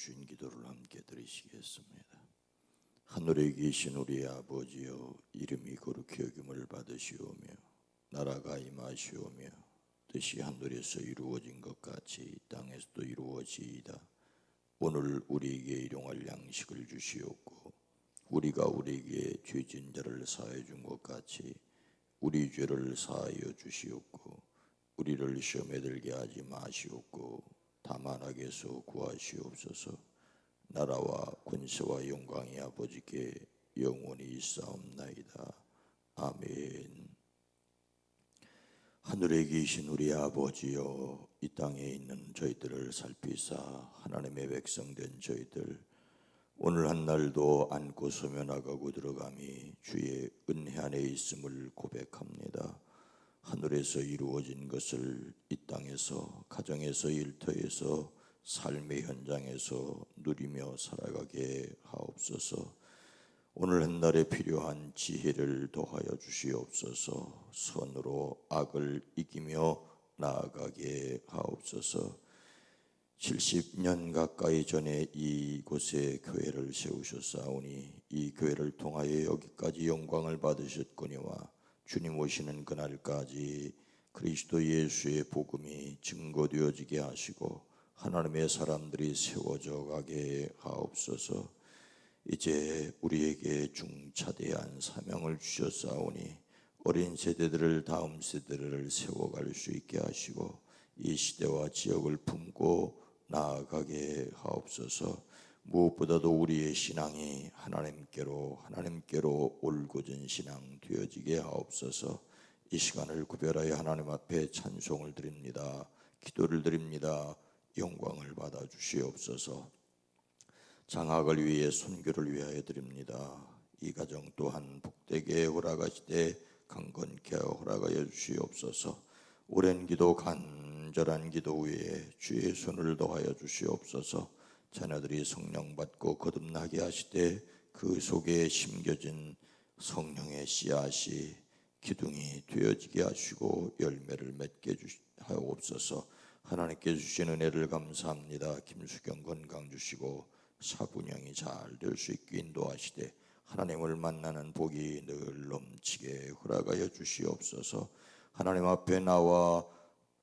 주신 기도를 함께 드리시겠습니다. 하늘에 계신 우리 아버지여, 이름이 거룩히 여김을 받으시오며 나라가 임하시오며 뜻이 하늘에서 이루어진 것 같이 이 땅에서도 이루어지이다. 오늘 우리에게 일용할 양식을 주시옵고 우리가 우리에게 죄진 자를 사하여 준 것 같이 우리 죄를 사하여 주시옵고 우리를 시험에 들게 하지 마시옵고 다만 악에서 구하시옵소서. 나라와 권세와 영광이 아버지께 영원히 있사옵나이다. 아멘. 하늘에 계신 우리 아버지여, 이 땅에 있는 저희들을 살피사 하나님의 백성된 저희들 오늘 한 날도 앉고 서며 나가고 들어감이 주의 은혜 안에 있음을 고백합니다. 하늘에서 이루어진 것을 이 땅에서, 가정에서, 일터에서, 삶의 현장에서 누리며 살아가게 하옵소서. 오늘 한 날에 필요한 지혜를 더하여 주시옵소서. 선으로 악을 이기며 나아가게 하옵소서. 70년 가까이 전에 이곳에 교회를 세우셨사오니 이 교회를 통하여 여기까지 영광을 받으셨거니와 주님 오시는 그날까지 그리스도 예수의 복음이 증거되어지게 하시고 하나님의 사람들이 세워져 가게 하옵소서. 이제 우리에게 중차대한 사명을 주셨사오니 어린 세대들을, 다음 세대를 세워갈 수 있게 하시고 이 시대와 지역을 품고 나아가게 하옵소서. 무엇보다도 우리의 신앙이 하나님께로 올곧은 신앙 되어지게 하옵소서. 이 시간을 구별하여 하나님 앞에 찬송을 드립니다. 기도를 드립니다. 영광을 받아 주시옵소서. 장학을 위해, 순교를 위하여 드립니다. 이 가정 또한 복되게 허락하시되 강건케 허락하여 주시옵소서. 오랜 기도, 간절한 기도 위에 주의 손을 더하여 주시옵소서. 자녀들이 성령 받고 거듭나게 하시되 그 속에 심겨진 성령의 씨앗이 기둥이 되어지게 하시고 열매를 맺게 하옵소서. 하나님께 주신 은혜를 감사합니다. 김수경 건강 주시고 사분양이 잘 될 수 있게 인도하시되 하나님을 만나는 복이 늘 넘치게 허락하여 주시옵소서. 하나님 앞에 나와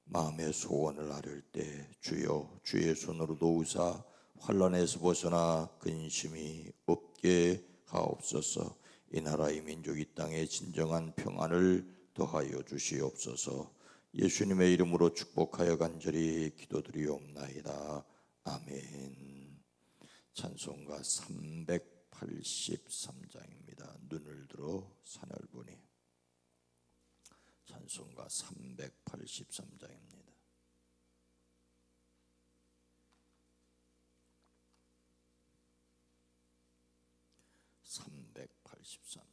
마음의 소원을 아뢰을 때 주여 주의 손으로 도우사 환난에서 벗어나 근심이 없게 하옵소서. 이 나라의 민족, 이 땅의 진정한 평안을 더하여 주시옵소서. 예수님의 이름으로 축복하여 간절히 기도드리옵나이다. 아멘. 찬송가 383장입니다. 눈을 들어 사늘보니. 찬송가 383장입니다. 383장입니다.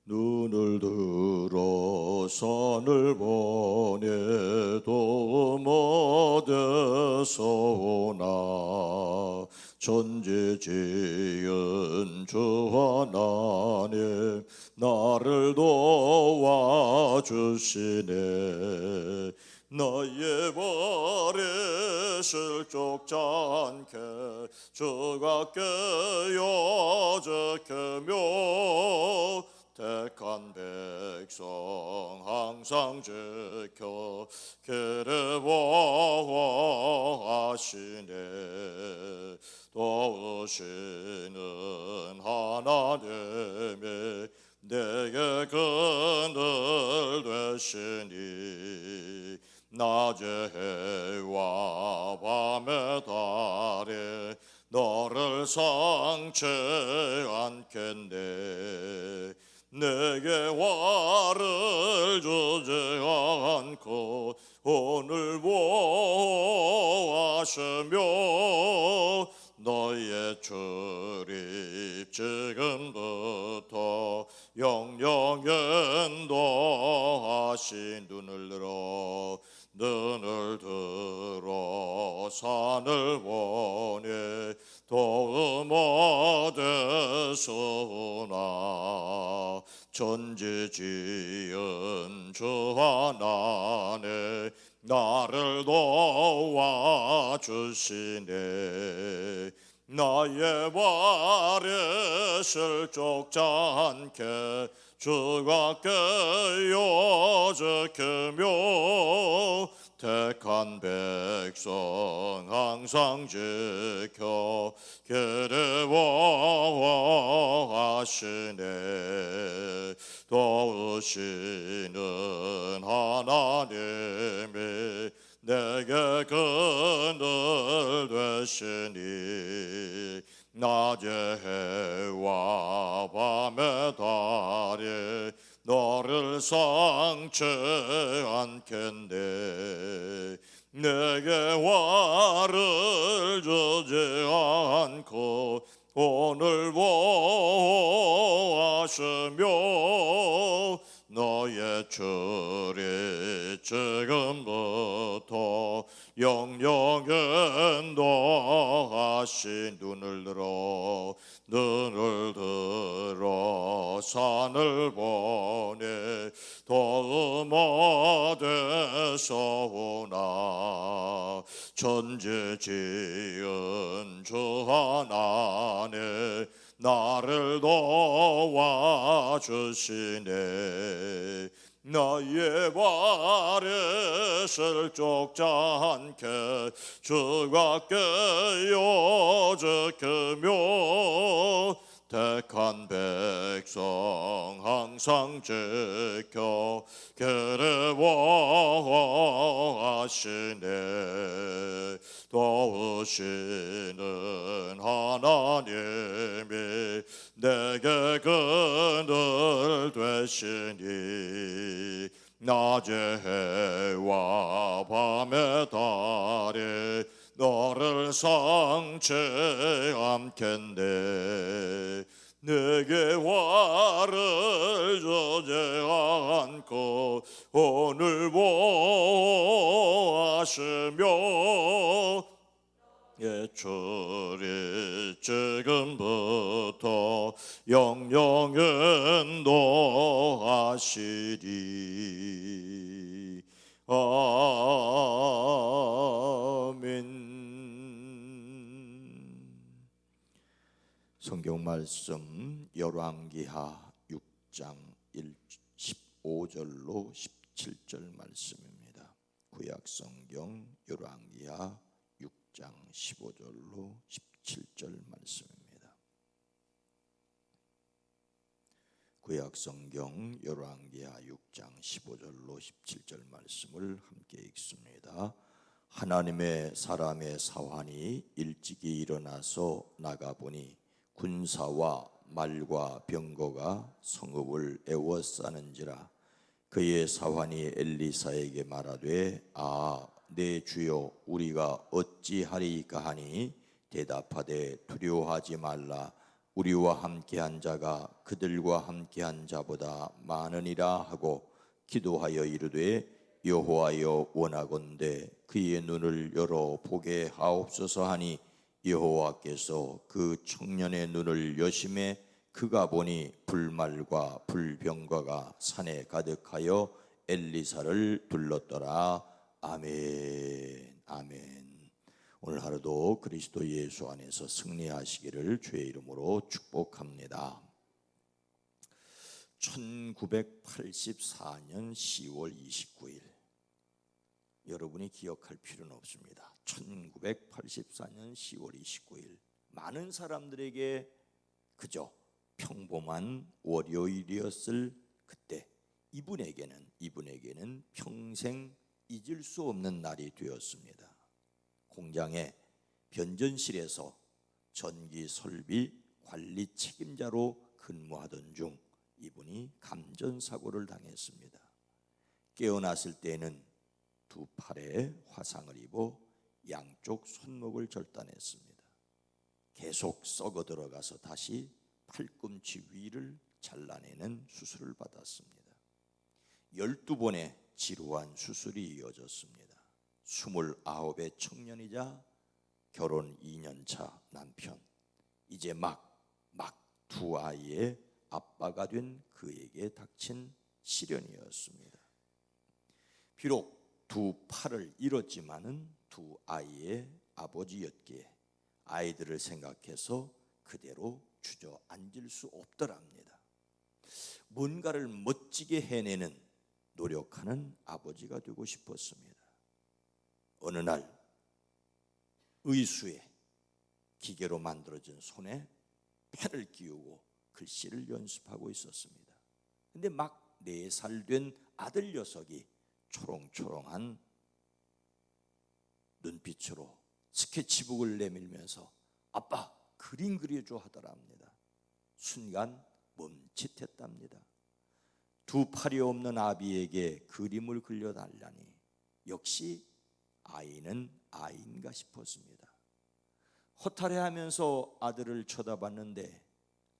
눈을 들어 산을 보내 도움 어디서 오나. 천지 지은 주 하나님 나를 도와주시네. 나의 발에 실족지 않게 주가 깨어 지키며 택한 백성 항상 지켜 길을 보호하시네. 도우시는 하나님이 내게 그늘 되시니 낮의 해와 밤의 달에 너를 상치 않겠네. 내게 화를 주지 않고 오늘 보호하시며 너의 출입 지금부터 영영 인도하신. 눈을 들어 산을 보내 도움 어디서 오나. 천지 지은 주 하나님 나를 도와주시네. 나의 버릇을 쫓지 않게 주가 깨어 지키며 택한 백성 항상 지켜 기대하시네. 도우시는 하나님이 내게 그늘 되시니 낮의 해와 밤의 달이 너를 상치 않겠네. 내게 화를 주지 않고 오늘 보호하시며 너의 주리 지금부터 영영 인도하신 눈을 들어 산을 보니 도움 어디서 오나. 천지 지은 주 하나님 나를 도와주시네. 나의 버릇을 쫓지 않게 주가 깨어 지키며 택한 백성 항상 지켜 기대하시네. 도우시는 하나님이 내게 그늘 되시니 낮의 해와 밤의 달이 너를 상치 않겠네. 내게 화를 주지 않고 오늘 보호하시며 예출이 지금부터 영영 인도하시리. 아멘. 성경 말씀 열왕기하 6장 15절로 17절 말씀입니다. 구약 성경 열왕기하 6장 15절로 17절 말씀입니다. 구약 성경 열왕기하 6장 15절로 17절 말씀을 함께 읽습니다. 하나님의 사람의 사환이 일찍이 일어나서 나가보니 군사와 말과 병거가 성읍을 에워싸는지라. 그의 사환이 엘리사에게 말하되 내 주여 우리가 어찌하리이까 하니 대답하되 두려워하지 말라. 우리와 함께한 자가 그들과 함께한 자보다 많으니라 하고 기도하여 이르되 여호와여 원하건대 그의 눈을 열어 보게 하옵소서 하니 여호와께서 그 청년의 눈을 여심해 그가 보니 불말과 불병거가 산에 가득하여 엘리사를 둘렀더라. 아멘. 아멘. 오늘 하루도 그리스도 예수 안에서 승리하시기를 주의 이름으로 축복합니다. 1984년 10월 29일 여러분이 기억할 필요는 없습니다. 1984년 10월 29일 많은 사람들에게 그저 평범한 월요일이었을 그때 이분에게는 평생 잊을 수 없는 날이 되었습니다. 공장의 변전실에서 전기 설비 관리 책임자로 근무하던 중 이분이 감전사고를 당했습니다. 깨어났을 때에는 두 팔에 화상을 입어 양쪽 손목을 절단했습니다. 계속 썩어 들어가서 다시 팔꿈치 위를 잘라내는 수술을 받았습니다. 12번의 지루한 수술이 이어졌습니다. 29의 청년이자 결혼 2년차 남편, 이제 막 두 아이의 아빠가 된 그에게 닥친 시련이었습니다. 비록 두 팔을 잃었지만은 두 아이의 아버지였기에 아이들을 생각해서 그대로 주저앉을 수 없더랍니다. 뭔가를 멋지게 해내는 노력하는 아버지가 되고 싶었습니다. 어느 날 의수에 기계로 만들어진 손에 펜을 끼우고 글씨를 연습하고 있었습니다. 근데 막 4살 된 아들 녀석이 초롱초롱한 눈빛으로 스케치북을 내밀면서 아빠 그림 그려줘 하더랍니다. 순간 멈칫했답니다. 두 팔이 없는 아비에게 그림을 그려달라니 역시 아이는 아이인가 싶었습니다. 허탈해하면서 아들을 쳐다봤는데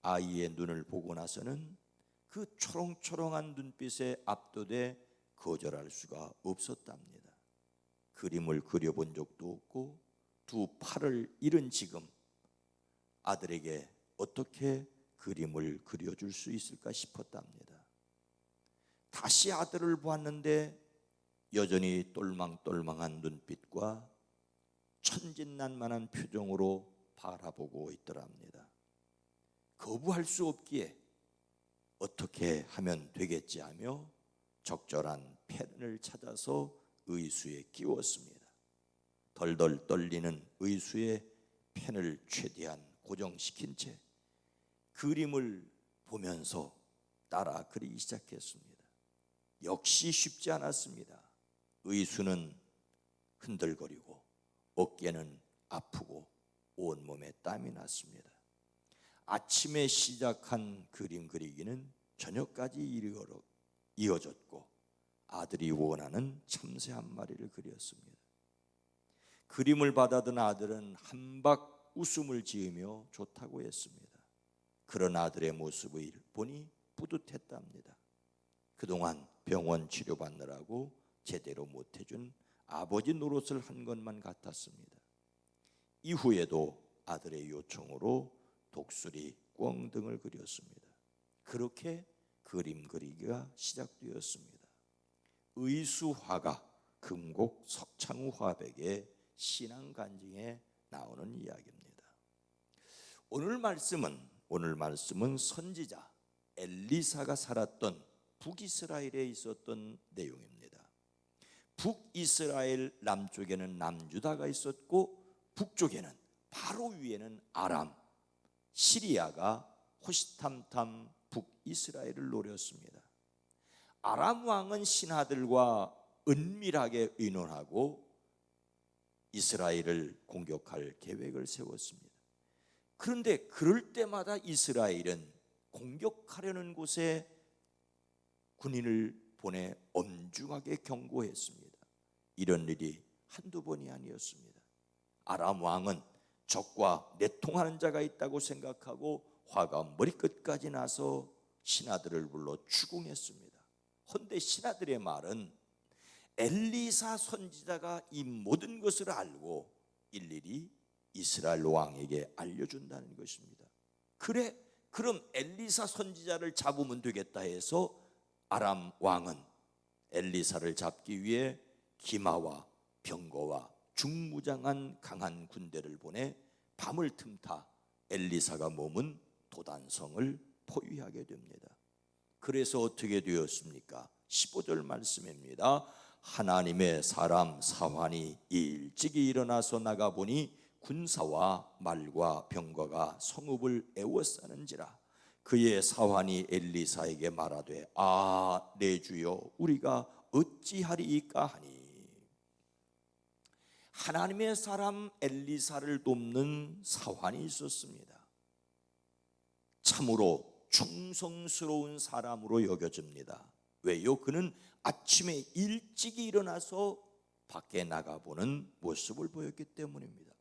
아이의 눈을 보고 나서는 그 초롱초롱한 눈빛에 압도돼 거절할 수가 없었답니다. 그림을 그려본 적도 없고 두 팔을 잃은 지금 아들에게 어떻게 그림을 그려줄 수 있을까 싶었답니다. 다시 아들을 보았는데 여전히 똘망똘망한 눈빛과 천진난만한 표정으로 바라보고 있더랍니다. 거부할 수 없기에 어떻게 하면 되겠지 하며 적절한 펜을 찾아서 의수에 끼웠습니다. 덜덜 떨리는 의수에 펜을 최대한 고정시킨 채 그림을 보면서 따라 그리기 시작했습니다. 역시 쉽지 않았습니다. 의수는 흔들거리고 어깨는 아프고 온몸에 땀이 났습니다. 아침에 시작한 그림 그리기는 저녁까지 이어졌고 아들이 원하는 참새 한 마리를 그렸습니다. 그림을 받아든 아들은 한박 웃음을 지으며 좋다고 했습니다. 그런 아들의 모습을 보니 뿌듯했답니다. 그동안 병원 치료받느라고 제대로 못해준 아버지 노릇을 한 것만 같았습니다. 이후에도 아들의 요청으로 독수리, 꿩등을 그렸습니다. 그렇게 그림 그리기가 시작되었습니다. 의수화가 금곡 석창후 화백의 신앙간증에 나오는 이야기입니다. 오늘 말씀은 선지자 엘리사가 살았던 북이스라엘에 있었던 내용입니다. 북이스라엘 남쪽에는 남유다가 있었고 북쪽에는 바로 위에는 아람, 시리아가 호시탐탐 북이스라엘을 노렸습니다. 아람 왕은 신하들과 은밀하게 의논하고 이스라엘을 공격할 계획을 세웠습니다. 그런데 그럴 때마다 이스라엘은 공격하려는 곳에 군인을 보내 엄중하게 경고했습니다. 이런 일이 한두 번이 아니었습니다. 아람 왕은 적과 내통하는 자가 있다고 생각하고 화가 머리끝까지 나서 신하들을 불러 추궁했습니다. 헌데 신하들의 말은 엘리사 선지자가 이 모든 것을 알고 일일이 이스라엘 왕에게 알려준다는 것입니다. 그래, 그럼 엘리사 선지자를 잡으면 되겠다 해서 아람 왕은 엘리사를 잡기 위해 기마와 병거와 중무장한 강한 군대를 보내 밤을 틈타 엘리사가 머문 도단성을 포위하게 됩니다. 그래서 어떻게 되었습니까? 15절 말씀입니다. 하나님의 사람 사환이 일찍이 일어나서 나가보니 군사와 말과 병거가 성읍을 에워싸는지라. 그의 사환이 엘리사에게 말하되 내 주여 우리가 어찌하리이까 하니. 하나님의 사람 엘리사를 돕는 사환이 있었습니다. 참으로 충성스러운 사람으로 여겨집니다. 왜요? 그는 아침에 일찍 일어나서 밖에 나가보는 모습을 보였기 때문입니다.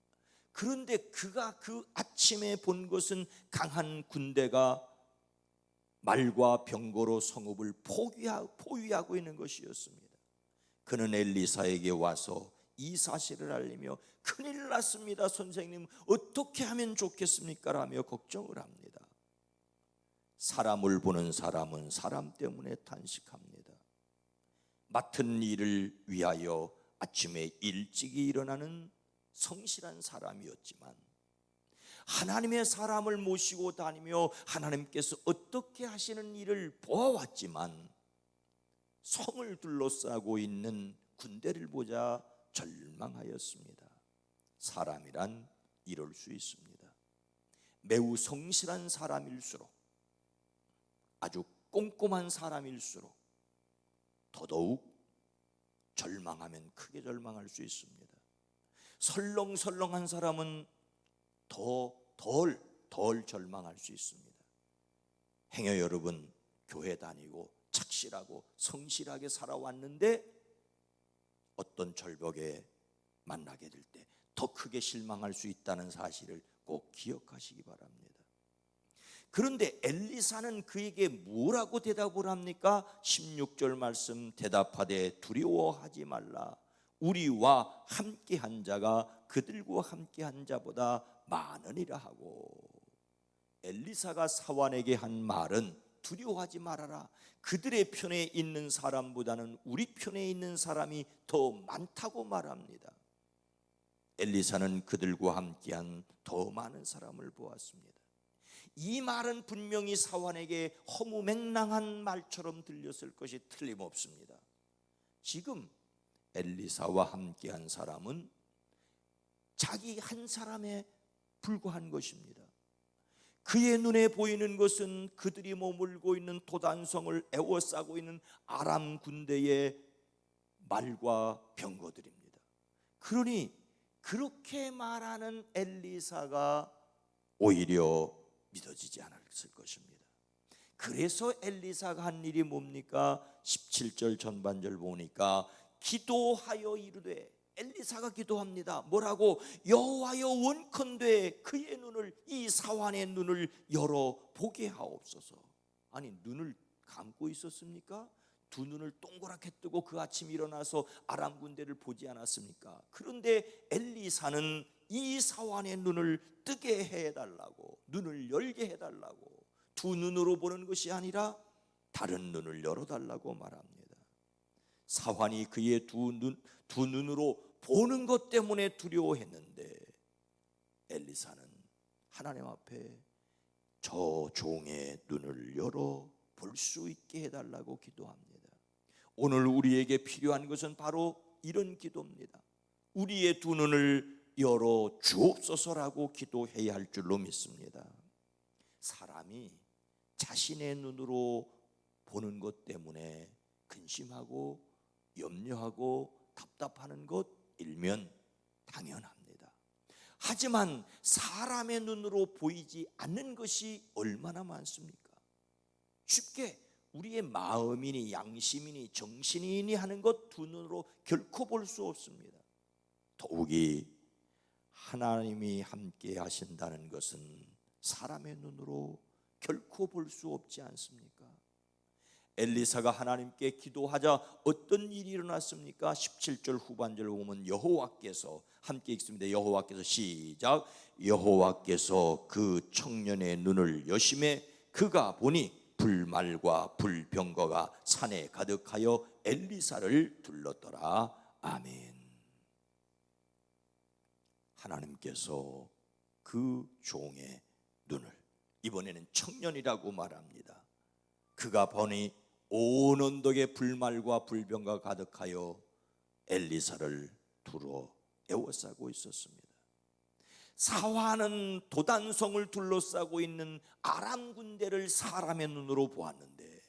그런데 그가 그 아침에 본 것은 강한 군대가 말과 병거로 성읍을 포위하고 있는 것이었습니다. 그는 엘리사에게 와서 이 사실을 알리며 큰일 났습니다. 선생님 어떻게 하면 좋겠습니까? 라며 걱정을 합니다. 사람을 보는 사람은 사람 때문에 탄식합니다. 맡은 일을 위하여 아침에 일찍이 일어나는 성실한 사람이었지만, 하나님의 사람을 모시고 다니며 하나님께서 어떻게 하시는 일을 보아왔지만, 성을 둘러싸고 있는 군대를 보자 절망하였습니다. 사람이란 이럴 수 있습니다. 매우 성실한 사람일수록, 아주 꼼꼼한 사람일수록 더더욱 절망하면 크게 절망할 수 있습니다. 설렁설렁한 사람은 덜 절망할 수 있습니다. 행여 여러분 교회 다니고 착실하고 성실하게 살아왔는데 어떤 절벽에 만나게 될 때 더 크게 실망할 수 있다는 사실을 꼭 기억하시기 바랍니다. 그런데 엘리사는 그에게 뭐라고 대답을 합니까? 16절 말씀, 대답하되 두려워하지 말라. 우리와 함께한 자가 그들과 함께한 자보다 많으니라 하고, 엘리사가 사환에게 한 말은 두려워하지 말아라. 그들의 편에 있는 사람보다는 우리 편에 있는 사람이 더 많다고 말합니다. 엘리사는 그들과 함께한 더 많은 사람을 보았습니다. 이 말은 분명히 사환에게 허무맹랑한 말처럼 들렸을 것이 틀림없습니다. 지금 엘리사와 함께한 사람은 자기 한 사람에 불과한 것입니다. 그의 눈에 보이는 것은 그들이 머물고 있는 도단성을 에워싸고 있는 아람 군대의 말과 병거들입니다. 그러니 그렇게 말하는 엘리사가 오히려 믿어지지 않았을 것입니다. 그래서 엘리사가 한 일이 뭡니까? 17절 전반절 보니까 기도하여 이르되, 엘리사가 기도합니다. 뭐라고? 여호와여 원컨대 그의 눈을, 이 사환의 눈을 열어 보게 하옵소서. 아니, 눈을 감고 있었습니까? 두 눈을 동그랗게 뜨고 그 아침 일어나서 아람 군대를 보지 않았습니까? 그런데 엘리사는 이 사환의 눈을 뜨게 해달라고, 눈을 열게 해달라고, 두 눈으로 보는 것이 아니라 다른 눈을 열어달라고 말합니다. 사환이 그의 두 눈으로 보는 것 때문에 두려워했는데, 엘리사는 하나님 앞에 저 종의 눈을 열어 볼 수 있게 해달라고 기도합니다. 오늘 우리에게 필요한 것은 바로 이런 기도입니다. 우리의 두 눈을 열어 주옵소서라고 기도해야 할 줄로 믿습니다. 사람이 자신의 눈으로 보는 것 때문에 근심하고 염려하고 답답하는 것 일면 당연합니다. 하지만 사람의 눈으로 보이지 않는 것이 얼마나 많습니까? 쉽게 우리의 마음이니 양심이니 정신이니 하는 것 두 눈으로 결코 볼 수 없습니다. 더욱이 하나님이 함께 하신다는 것은 사람의 눈으로 결코 볼 수 없지 않습니까? 엘리사가 하나님께 기도하자 어떤 일이 일어났습니까? 17절 후반절 보면 여호와께서, 함께 읽습니다. 여호와께서, 시작. 여호와께서 그 청년의 눈을 여심해 그가 보니 불말과 불병거가 산에 가득하여 엘리사를 둘렀더라. 아멘. 하나님께서 그 종의 눈을, 이번에는 청년이라고 말합니다. 그가 보니 온 언덕에 불말과 불병거가 가득하여 엘리사를 두루 에워싸고 있었습니다. 사환은 도단성을 둘러싸고 있는 아람 군대를 사람의 눈으로 보았는데,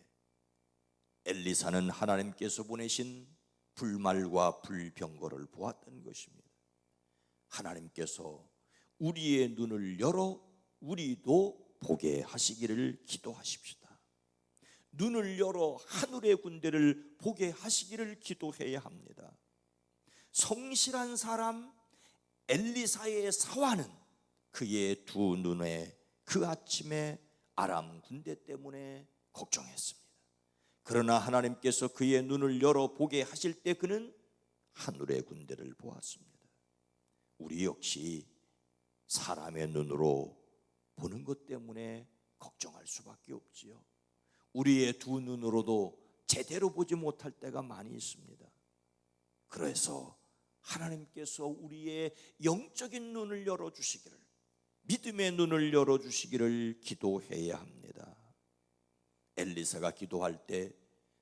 엘리사는 하나님께서 보내신 불말과 불병거를 보았던 것입니다. 하나님께서 우리의 눈을 열어 우리도 보게 하시기를 기도하십시다. 눈을 열어 하늘의 군대를 보게 하시기를 기도해야 합니다. 성실한 사람 엘리사의 사환은 그의 두 눈에 그 아침에 아람 군대 때문에 걱정했습니다. 그러나 하나님께서 그의 눈을 열어 보게 하실 때 그는 하늘의 군대를 보았습니다. 우리 역시 사람의 눈으로 보는 것 때문에 걱정할 수밖에 없지요. 우리의 두 눈으로도 제대로 보지 못할 때가 많이 있습니다. 그래서 하나님께서 우리의 영적인 눈을 열어주시기를, 믿음의 눈을 열어주시기를 기도해야 합니다. 엘리사가 기도할 때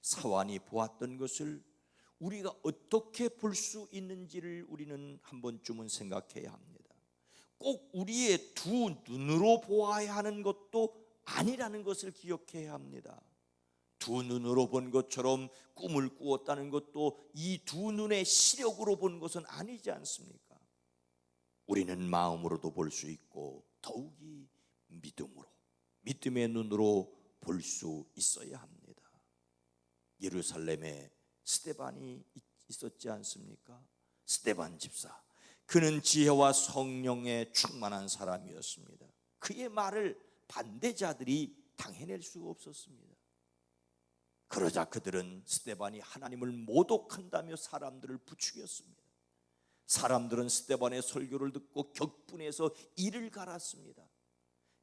사환이 보았던 것을 우리가 어떻게 볼 수 있는지를 우리는 한 번쯤은 생각해야 합니다. 꼭 우리의 두 눈으로 보아야 하는 것도 아니라는 것을 기억해야 합니다. 두 눈으로 본 것처럼 꿈을 꾸었다는 것도 이 두 눈의 시력으로 본 것은 아니지 않습니까? 우리는 마음으로도 볼 수 있고 더욱이 믿음으로, 믿음의 눈으로 볼 수 있어야 합니다. 예루살렘에 스데반이 있었지 않습니까? 스데반 집사, 그는 지혜와 성령에 충만한 사람이었습니다. 그의 말을 반대자들이 당해낼 수가 없었습니다. 그러자 그들은 스데반이 하나님을 모독한다며 사람들을 부추겼습니다. 사람들은 스데반의 설교를 듣고 격분해서 이를 갈았습니다.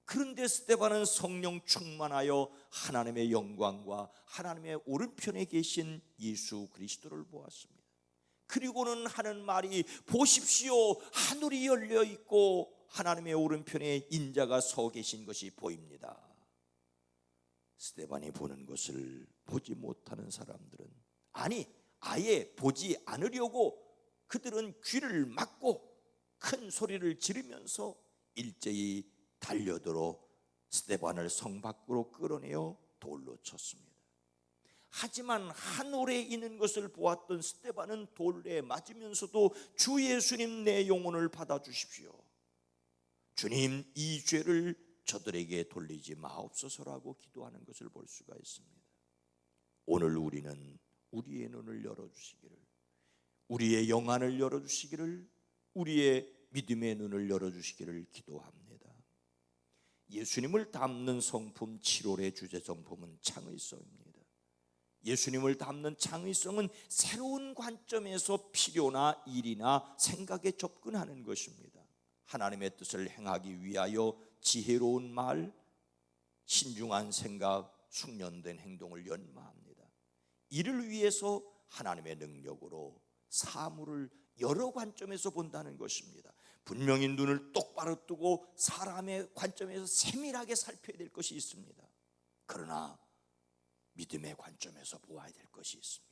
그런데 스데반은 성령 충만하여 하나님의 영광과 하나님의 오른편에 계신 예수 그리스도를 보았습니다. 그리고는 하는 말이, 보십시오, 하늘이 열려 있고 하나님의 오른편에 인자가 서 계신 것이 보입니다. 스데반이 보는 것을 보지 못하는 사람들은, 아니 아예 보지 않으려고 그들은 귀를 막고 큰 소리를 지르면서 일제히 달려들어 스데반을 성 밖으로 끌어내어 돌로 쳤습니다. 하지만 하늘에 있는 것을 보았던 스데반은 돌에 맞으면서도, 주 예수님, 내 영혼을 받아주십시오, 주님 이 죄를 저들에게 돌리지 마옵소서라고 기도하는 것을 볼 수가 있습니다. 오늘 우리는 우리의 눈을 열어주시기를, 우리의 영안을 열어주시기를, 우리의 믿음의 눈을 열어주시기를 기도합니다. 예수님을 담는 성품 7월의 주제 성품은 창의성입니다. 예수님을 담는 창의성은 새로운 관점에서 필요나 일이나 생각에 접근하는 것입니다. 하나님의 뜻을 행하기 위하여 지혜로운 말, 신중한 생각, 숙련된 행동을 연마합니다. 이를 위해서 하나님의 능력으로 사물을 여러 관점에서 본다는 것입니다. 분명히 눈을 똑바로 뜨고 사람의 관점에서 세밀하게 살펴야 될 것이 있습니다. 그러나 믿음의 관점에서 보아야 될 것이 있습니다.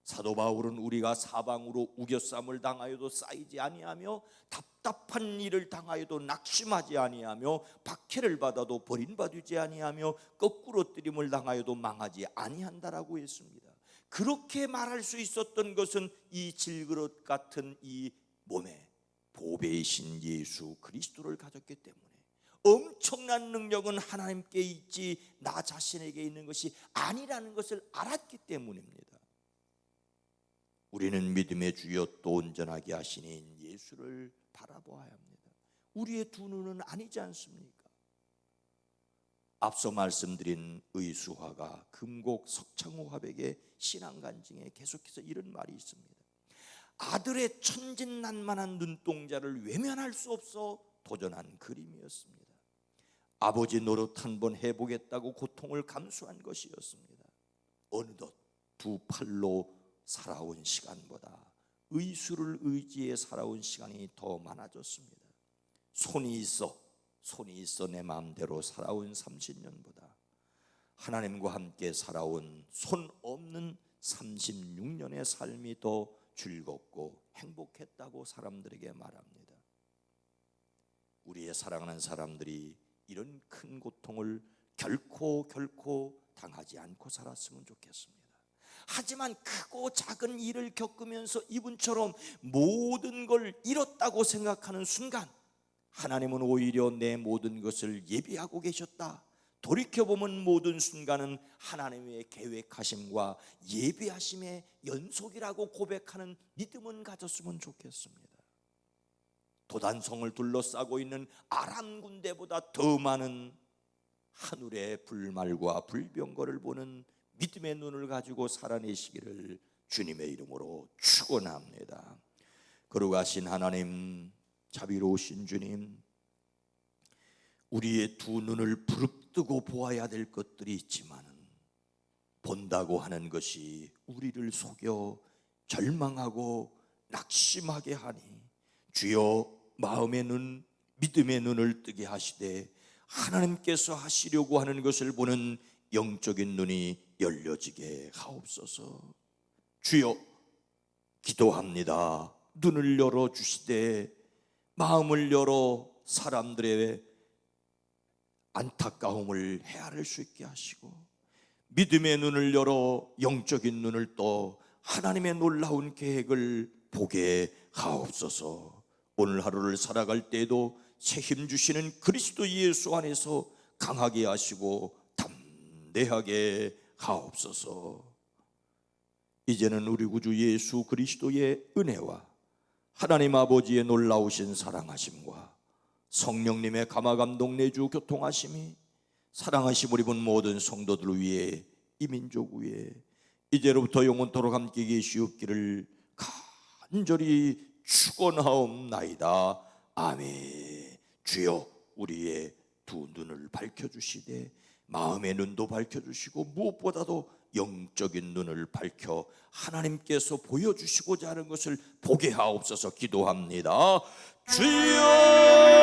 사도 바울은 우리가 사방으로 우겨쌈을 당하여도 쌓이지 아니하며 답답한 일을 당하여도 낙심하지 아니하며 박해를 받아도 버림받지 아니하며 거꾸로 뜨림을 당하여도 망하지 아니한다라고 했습니다. 그렇게 말할 수 있었던 것은 이 질그릇 같은 이 몸에 보배이신 예수 그리스도를 가졌기 때문에, 엄청난 능력은 하나님께 있지 나 자신에게 있는 것이 아니라는 것을 알았기 때문입니다. 우리는 믿음의 주여 또 온전하게 하시는 예수를 바라보아야 합니다. 우리의 두 눈은 아니지 않습니까? 앞서 말씀드린 의수화가 금곡 석창호 화백의 신앙간증에 계속해서 이런 말이 있습니다. 아들의 천진난만한 눈동자를 외면할 수 없어 도전한 그림이었습니다. 아버지 노릇 한번 해보겠다고 고통을 감수한 것이었습니다. 어느덧 두 팔로 살아온 시간보다 의수를 의지해 살아온 시간이 더 많아졌습니다. 손이 있어 내 마음대로 살아온 30년보다 하나님과 함께 살아온 손 없는 36년의 삶이 더 즐겁고 행복했다고 사람들에게 말합니다. 우리의 사랑하는 사람들이 이런 큰 고통을 결코 당하지 않고 살았으면 좋겠습니다. 하지만 크고 작은 일을 겪으면서 이분처럼 모든 걸 잃었다고 생각하는 순간, 하나님은 오히려 내 모든 것을 예비하고 계셨다, 돌이켜보면 모든 순간은 하나님의 계획하심과 예비하심의 연속이라고 고백하는 믿음은 가졌으면 좋겠습니다. 도단성을 둘러싸고 있는 아람 군대보다 더 많은 하늘의 불말과 불병거를 보는 믿음의 눈을 가지고 살아내시기를 주님의 이름으로 축원합니다. 거룩하신 하나님, 자비로우신 주님, 우리의 두 눈을 부릅뜨고 보아야 될 것들이 있지만은 본다고 하는 것이 우리를 속여 절망하고 낙심하게 하니 주여 마음의 눈, 믿음의 눈을 뜨게 하시되 하나님께서 하시려고 하는 것을 보는 영적인 눈이 열려지게 하옵소서. 주여 기도합니다. 눈을 열어주시되 마음을 열어 사람들의 안타까움을 헤아릴 수 있게 하시고 믿음의 눈을 열어 영적인 눈을 떠 하나님의 놀라운 계획을 보게 하옵소서. 오늘 하루를 살아갈 때에도 책임 주시는 그리스도 예수 안에서 강하게 하시고 담대하게 하옵소서. 이제는 우리 구주 예수 그리스도의 은혜와 하나님 아버지의 놀라우신 사랑하심과 성령님의 감화감동 내주 교통하심이 사랑하심 우리 분 모든 성도들 위해 이 민족 위에 이제로부터 영원토록 함께 계시옵기를 간절히 축원하옵나이다. 아멘. 주여 우리의 두 눈을 밝혀주시되 마음의 눈도 밝혀주시고 무엇보다도 영적인 눈을 밝혀 하나님께서 보여주시고자 하는 것을 보게 하옵소서. 기도합니다. 주여